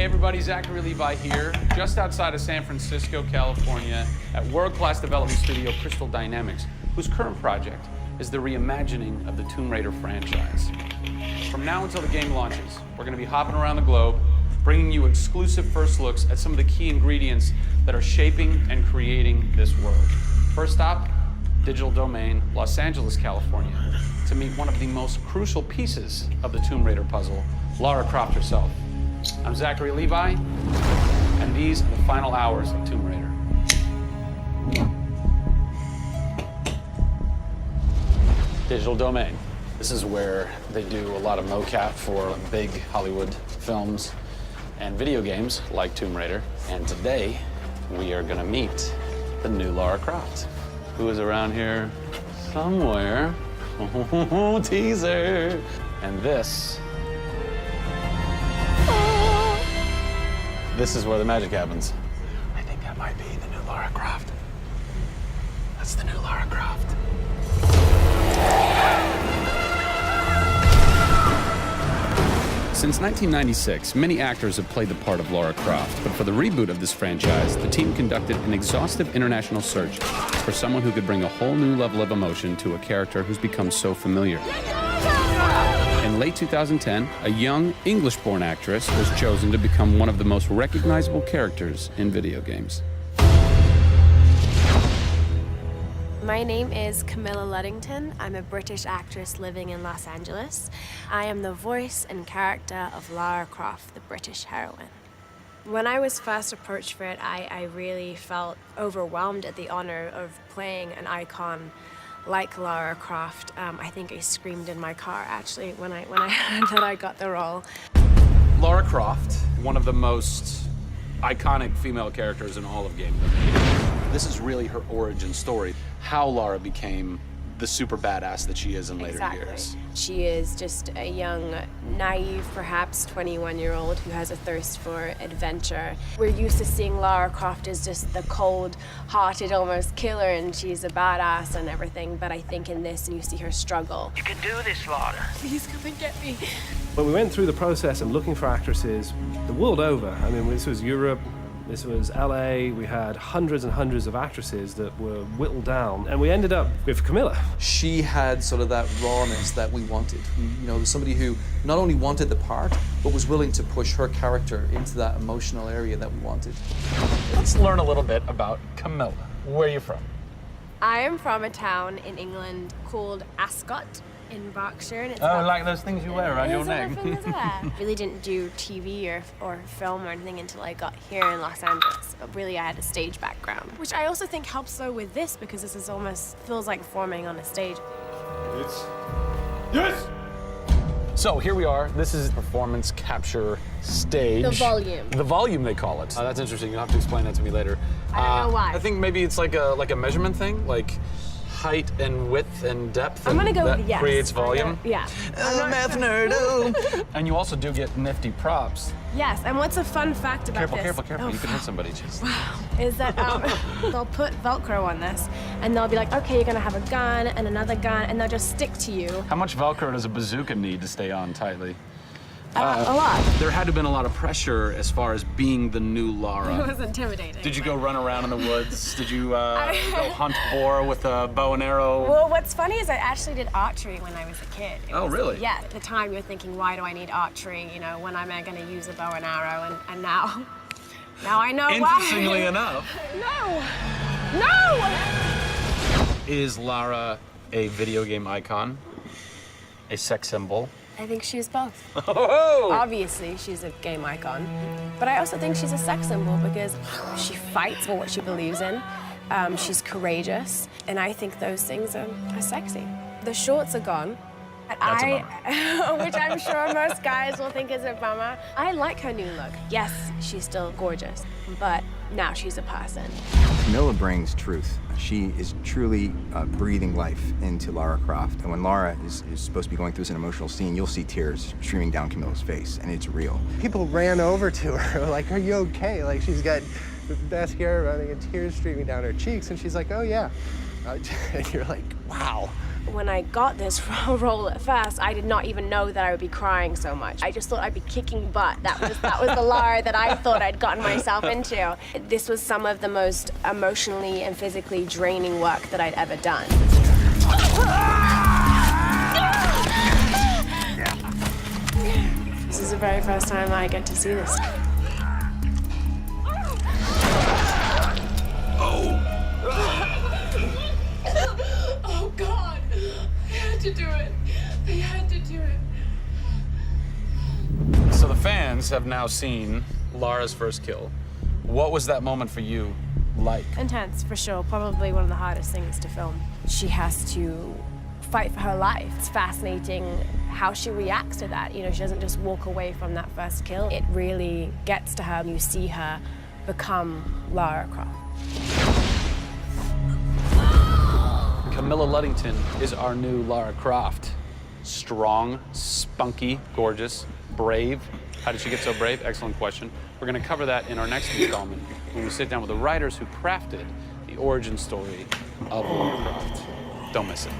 everybody, Zachary Levi here, just outside of San Francisco, California, at world-class development studio Crystal Dynamics, whose current project is the reimagining of the Tomb Raider franchise. From now until the game launches, we're going to be hopping around the globe, bringing you exclusive first looks at some of the key ingredients that are shaping and creating this world. First stop, Digital Domain, Los Angeles, California, to meet one of the most crucial pieces of the Tomb Raider puzzle, Lara Croft herself. I'm Zachary Levi, and these are the final hours of Tomb Raider. Digital Domain. This is where they do a lot of mocap for big Hollywood films and video games like Tomb Raider. And today, we are gonna meet the new Lara Croft, who is around here somewhere. Oh, teaser. And this is where the magic happens. I think that might be the new Lara Croft. That's the new Lara Croft. Since 1996, many actors have played the part of Lara Croft, but for the reboot of this franchise, the team conducted an exhaustive international search for someone who could bring a whole new level of emotion to a character who's become so familiar. In late 2010, a young English-born actress was chosen to become one of the most recognizable characters in video games. My name is Camilla Luddington. I'm a British actress living in Los Angeles. I am the voice and character of Lara Croft, the British heroine. When I was first approached for it, I really felt overwhelmed at the honor of playing an icon like Lara Croft. I think I screamed in my car, actually, when I heard that I got the role. Lara Croft, one of the most iconic female characters in all of gaming. This is really her origin story, how Lara became the super badass that she is in later years. She is just a young, naive, perhaps 21-year-old who has a thirst for adventure. We're used to seeing Lara Croft as just the cold-hearted, almost killer, and she's a badass and everything, but I think in this, you see her struggle. You can do this, Lara. Please come and get me. When we went through the process of looking for actresses the world over, I mean, this was Europe, this was LA, we had hundreds and hundreds of actresses that were whittled down, and we ended up with Camilla. She had sort of that rawness that we wanted. You know, somebody who not only wanted the part, but was willing to push her character into that emotional area that we wanted. Let's learn a little bit about Camilla. Where are you from? I am from a town in England called Ascot in Berkshire. And it's like those things you wear around your neck. Really didn't do TV or film or anything until I got here in Los Angeles. But really, I had a stage background, which I also think helps though with this because this is almost feels like performing on a stage. Yes! So here we are. This is performance capture stage. The volume. The volume, they call it. That's interesting. You'll have to explain that to me later. I don't know why. I think maybe it's like a measurement thing, like height and width and depth. I'm gonna go that with yes. Creates volume. Yeah. Math nerd. And you also do get nifty props. Yes, and what's a fun fact about this? Careful. Oh, You can hit somebody. Just. Wow. Is that they'll put Velcro on this, and they'll be like, okay, you're gonna have a gun and another gun, and they'll just stick to you. How much Velcro does a bazooka need to stay on tightly? A lot. There had to have been a lot of pressure as far as being the new Lara. It was intimidating. Did you go run around in the woods? Did you go hunt boar with a bow and arrow? Well, what's funny is I actually did archery when I was a kid. Really? Yeah. At the time, you're thinking, why do I need archery? You know, when am I going to use a bow and arrow? And now I know why. Interestingly enough. No! Is Lara a video game icon? A sex symbol? I think she's both. Oh! Obviously, she's a game icon, but I also think she's a sex symbol because she fights for what she believes in. She's courageous, and I think those things are sexy. The shorts are gone. That's a bummer. Which I'm sure most guys will think is a bummer. I like her new look. Yes, she's still gorgeous, but now she's a person. Camilla brings truth. She is truly breathing life into Lara Croft. And when Lara is supposed to be going through an emotional scene, you'll see tears streaming down Camilla's face, and it's real. People ran over to her, like, are you okay? Like, she's got mascara running and tears streaming down her cheeks, and she's like, oh, yeah. And you're like, wow, When I got this role at first, I did not even know that I would be crying so much. I just thought I'd be kicking butt. That was the Lara that I thought I'd gotten myself into. This was some of the most emotionally and physically draining work that I'd ever done. This is the very first time I get to see this. Oh God, they had to do it. They had to do it. So the fans have now seen Lara's first kill. What was that moment for you like? Intense, for sure. Probably one of the hardest things to film. She has to fight for her life. It's fascinating how she reacts to that. You know, she doesn't just walk away from that first kill. It really gets to her. You see her become Lara Croft. Camilla Luddington is our new Lara Croft. Strong, spunky, gorgeous, brave. How did she get so brave? Excellent question. We're going to cover that in our next installment when we sit down with the writers who crafted the origin story of Lara Croft. Don't miss it.